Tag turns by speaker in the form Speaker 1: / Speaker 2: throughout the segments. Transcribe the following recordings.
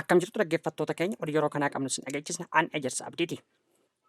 Speaker 1: Akkam jirtu dhaggeeffattoota keenya oduu yeroo kanaa qabnu sin dhageechisna an ejersa abdiiti.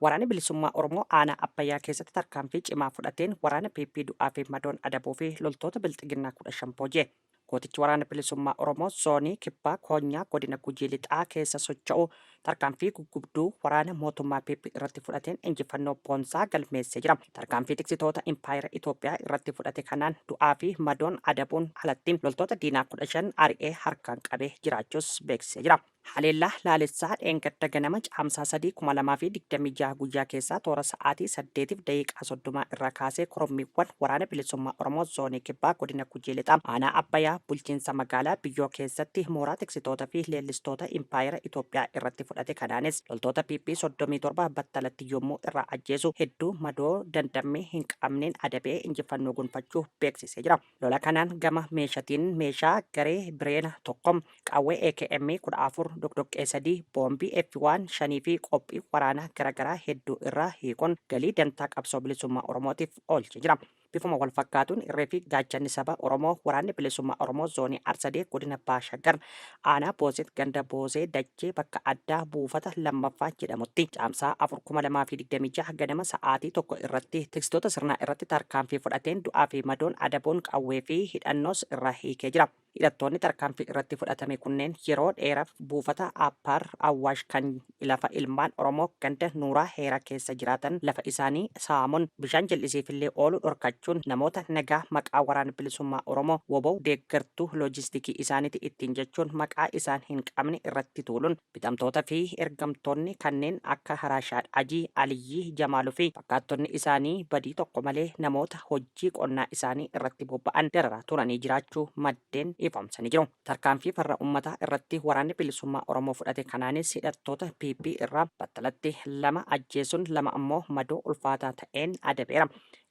Speaker 1: Waraanni bilisummaa Oromoo aanaa Abbayyaa keessatti tarkaanfii cimaa fudhateen waraana PP du'aa fi madoon adabuu fi loltoota bilxiginnaa 15 booji'e. Gootichi waraana bilisummaa Oromoo zoonii kibbaa koonyaa godina Gujii Lixaa keessa socho'u tarkaanfii gugubduu waraana mootummaa PP irratti fudhateen injifannoo boonsaa galmeessee jira. Tarkaanfii tiksitoota impaayera Itoophiyaa irratti fudhate kanaan du'aa fi madoon adabuun alatti loltoota diinaa 15 ari'ee harkaan qabee jiraachuus beeksisee jira. Haleellaa laalessaa dheengadda ganama caamsaa 3,2026 guyyaa keessaa toora sa'aatii 8:30 irraa kaasee korommiiwwan waraana bilisummaa Oromoo zoonii kibbaa godina Gujii Lixaa aanaa Abbayyaa bulchiinsa magaalaa biyyoo keessatti mooraa tiksitoota fi leellistoota impaayera Itoophiyaa irratti fudhate kanaanis loltoota PP 37 battalatti yommuu irraa ajjeesu hedduu madoo dandammee hin qabneen adabee injifannoo gonfachuu beeksisee jira. Lola kanaan gama meeshaatiin meeshaa garee bireena tokkom qawwee AKM 14 Dr. Sadii boombii F1 5 fi qophii waraanaa garaagaraa hedduu irraa hiikuun galii dantaa qabsoo bilisummaa Oromootiif oolchee jira. Bifuma wal fakkaatuun irree fi gaachanni saba Oromoo waraanni bilisummaa Oromoo zoonii Arsadee godina Baashagar aanaa Booset ganda Boosee dachee bakka addaa buufata lammaffaa jedhamutti caamsaa 4,2026 ganama sa'aatii tokko irratti tiksitoota sirnaa irratti tarkaanfii fudhateen du'aa fi madoon adabuun qawwee fi hidhannoos irraa hiikee jira. Hidhattoonni tarkaanfii irratti fudhatame kunneen yeroo dheeraaf buufata Appaar Awwaash kan lafa ilmaan Oromoo ganda Nuuraa Heeraa keessa jiraatan lafa isaanii saamuun bishaan jal'isiifillee oolu dhorkachuun namoota nagaa maqaa waraana bilisummaa Oromoo woboo deeggartuu loojistikii isaaniiti ittiin jechuun maqaa isaan hin qabne irratti tuuluun bitamtoota fi ergamtoonni kanneen akka Haraashaad Ajii Aliyyii Jamaaluu fi fakkaattonni isaanii badii tokko malee namoota hojii qonnaa isaanii irratti bobba'an dararaa turanii jiraachuu maddeen ifamsanii jiru. Tarkaanfii farra uummataa irratti waraanni bilisummaa Oromoo fudhate kanaanis hidhattoota PP irraa battalatti 2 ajjeesuun 2 ammoo madoo ulfaataa ta'een adabeera.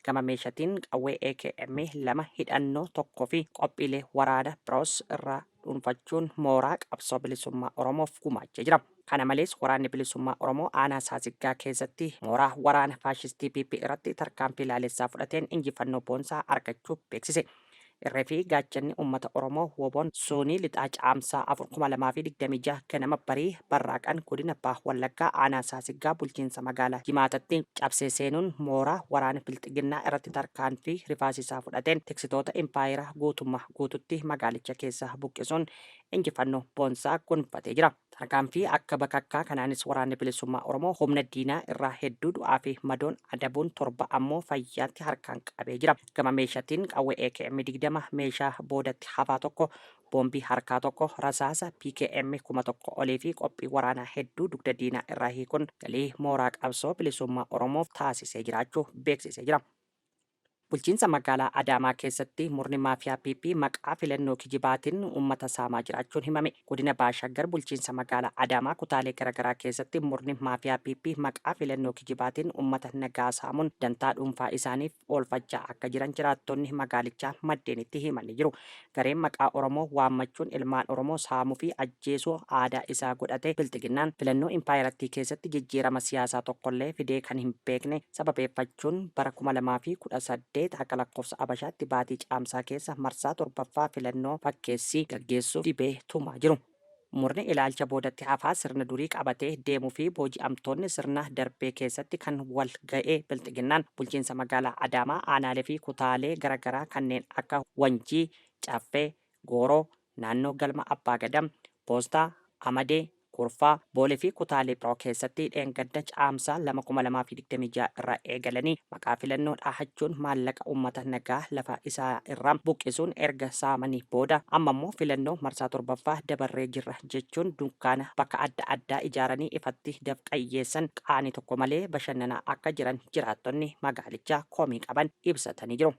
Speaker 1: Gama meeshaatiin qawwee AKM 2 hidhannoo tokkoo fi qophiilee waraana biroos irraa dhuunfachuun mooraa qabsoo bilisummaa Oromoof gumaachee jira. Kana malees waraanni bilisummaa Oromoo aanaa Saasiggaa keessatti mooraa waraana faashistii PP irratti tarkaanfii laalessaa fudhateen injifannoo boonsaa argachuu beeksise. Irree fi gaachanni uummata Oromoo woboon zoonii lixaa caamsaa 4,2026 ganama barii barraaqan godina Baah Wallaggaa aanaa Saasiggaa bulchiinsa magaalaa Jimaatatti cabsee seenuun mooraa waraana bilxiginnaa irratti tarkaanfii rifaasisaa fudhateen tiksitoota impaayera guutummaa guututti magaalicha keessa buqqisuun injifannoo boonsaa gonfatee jira. Tarkaanfii akka bakakkaa kanaanis waraanni bilisummaa Oromoo humna diinaa irraa hedduu du'aa fi madoon adabuun 7 ammoo fayyaatti harkaan qabee jira. Gama meeshaatiin qawwee AKM 20 meeshaa boodatti hafaa tokko boombii harkaa tokko rasaasa PKM 1000 olii fi qophii waraanaa hedduu dugda diinaa irraa hiikuun galii mooraa qabsoo bilisummaa Oromoof taasisee jiraachuu beeksisee jira. Bulchiinsa magaalaa Adaamaa keessatti murni maafiyaa PP maqaa filannoo kijibaatiin uummata saamaa jiraachuun himame. Godina Baashagar bulchiinsa magaalaa Adaamaa kutaalee garaagaraa keessatti murni maafiyaa PP maqaa filannoo kijibaatiin uummata nagaa saamuun dantaa dhuunfaa isaaniif oolfachaa akka jiran jiraattonni magaalichaa maddeenitti himanii jiru. Gareen maqaa Oromoo waammachuun ilmaan Oromoo saamuu fi ajjeesuu aadaa isaa godhate bilxiginnaan filannoo impaayerattii keessatti jijjiirama siyaasaa tokkollee fidee kan hin beekne sababeeffachuun bara 2018 akka lakkoofsa Abashaatti baatii caamsaa keessa marsaa 7ffaa filannoo fakkeessii gaggeessuuf dibee tumaa jiru. Murni ilaalcha boodatti hafaa sirna durii qabatee deemuu fi booji'amtoonni sirna darbee keessatti kan wal ga'ee bilxiginnaan bulchiinsa magaalaa Adaamaa aanaalee fi kutaalee garaagaraa kanneen akka Wanjii, Caffee, Gooroo, naannoo galma Abbaa Gadam, Poostaa, Amadee, Kurfaa, Boolee fi kutaalee biroo keessatti dheengadda caamsaa 2026 irraa eegalanii maqaa filannoo dhahachuun maallaqa uummata nagaa lafa isaa irraa buqqisuun erga saamanii booda ammammoo filannoo marsaa 7ffaa dabarree jirra jechuun dunkaana bakka adda addaa ijaaranii ifatti dafqayyeessan qaanii tokko malee bashannanaa akka jiran jiraattonni magaalichaa komii qaban ibsatanii jiru.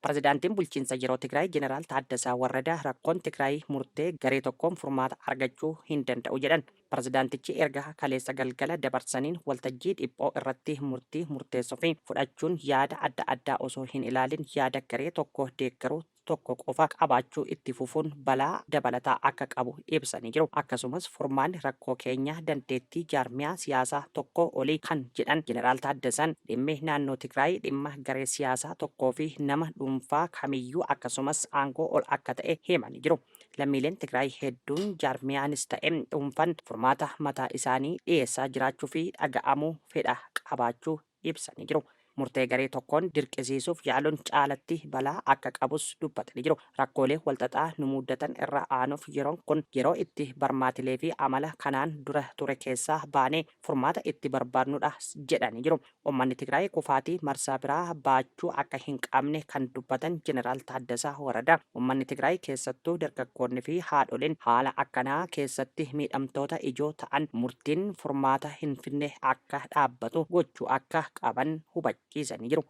Speaker 1: Pirezidaantiin bulchiinsa yeroo Tigraay Jeneraal Taaddasaa Warradaa rakkoon Tigraay murtee garee tokkoon furmaata argachuu hin danda'u jedhan. Pirezidaantichi erga kaleessa galgala dabarsaniin waltajjii dhiphoo irratti murtii murteessuu fi fudhachuun yaada adda addaa osoo hin ilaalin yaada garee tokko deeggaruu tokko qofa qabaachuu itti fufuun balaa dabalataa akka qabu ibsanii jiru. Akkasumas furmaanni rakkoo keenya dandeettii jaarmiyaa siyaasaa tokko olii kan jedhan Jeneraal Taaddasan dhimmi naannoo Tigraay dhimma garee siyaasaa tokkoo fi nama dhuunfaa kamiyyuu akkasumas aangoo ol akka ta'e himanii jiru. Lammiileen Tigraay hedduun jaarmiyaanis ta'e dhuunfaan furmaata mataa isaanii dhiyeessaa jiraachuu fi dhaga'amuu fedha qabaachuu ibsanii jiru. Murtee garee tokkoon dirqisiisuuf yaaluun caalatti balaa akka qabus dubbatanii jiru. Rakkoolee walxaxaa nu mudatan irra aanuuf yeroon kun yeroo itti barmaatilee fi amala kanaan dura ture keessaa baanee furmaata itti barbaadnudha jedhanii jiru. Uummanni Tigraay kufaatii marsaa biraa baachuu akka hin qabne kan dubbatan Jeneraal Taaddasaa Waradaa uummanni Tigraay keessattuu dargaggoonni fi haadholiin haala akkanaa keessatti miidhamtoota ijoo ta'an murtiin furmaata hin finne akka dhaabbatu gochuu akka qaban hubachiisanii jiru.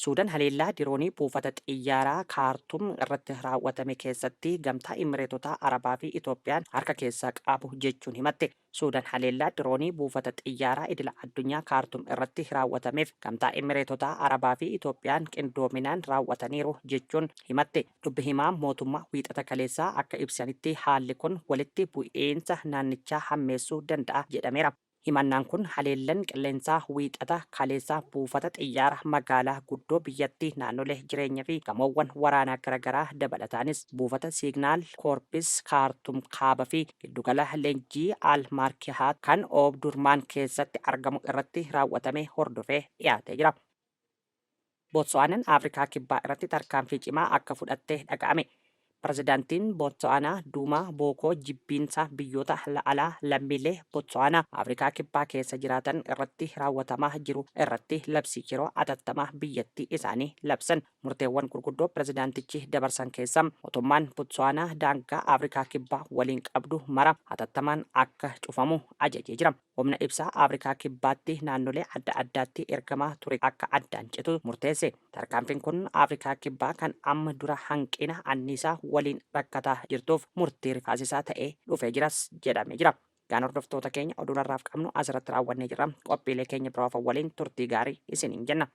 Speaker 1: Suudaan haleellaa diroonii buufata xiyyaaraa kaartum irratti raawwatame keessatti gamtaa Imireetota Arabaa fi Itoophiyaan harka keessaa qabu jechuun himatte. Suudaan haleellaa diroonii buufata xiyyaaraa idila addunyaa kaartum irratti raawwatameef gamtaa Imireetota Arabaa fi Itoophiyaan qindoominaan raawwataniiru jechuun himatte. Dubbi himaan mootummaa wiixata kaleessaa akka ibsanitti haalli kun walitti bu'iinsa naannichaa hammeessuu danda'a jedhameera. Himannaan kun haleellan qilleensaa wiixata kaleessaa buufata xiyyaara magaalaa guddoo biyyattii naannolee jireenya fi gamoowwan waraanaa garaagaraa dabalataanis buufata siignaal koorpis kaartum kaaba fi giddugala leenjii al maarkihaat kan oobdurmaan keessatti argamu irratti raawwatame hordofee dhiyaatee jira. Bootsuwaanaan Afrikaa kibbaa irratti tarkaanfii cimaa akka fudhatte dhaga'ame. Pirezidaantiin Bootsuwaanaa Duumaa Bookoo jibbiinsa biyyoota alaa lammiilee Bootsuwaanaa Afrikaa kibbaa keessa jiraatan irratti raawwatamaa jiru irratti labsii yeroo atattamaa biyyattii isaanii labsan. Murteewwan gurguddoo pirezidaantichi dabarsan keessa mootummaan Bootsuwaanaa daangaa Afrikaa kibbaa waliin qabdu mara atattamaan akka cufamu ajajee jira. Humna ibsaa Afrikaa kibbaatti naannolee adda addaatti ergamaa ture akka addaan citu murteesse. Tarkaanfiin kun Afrikaa kibbaa kan amma dura hanqina anniisaa waliin rakkataa jirtuuf murtii rifaasisaa ta'ee dhufee jiras jedhamee jira. Gaan hordoftoota keenya oduu har'aaf qabnu asirratti raawwannee jirra. Qophiilee keenya biroo waliin turtii gaarii isiniin jenna.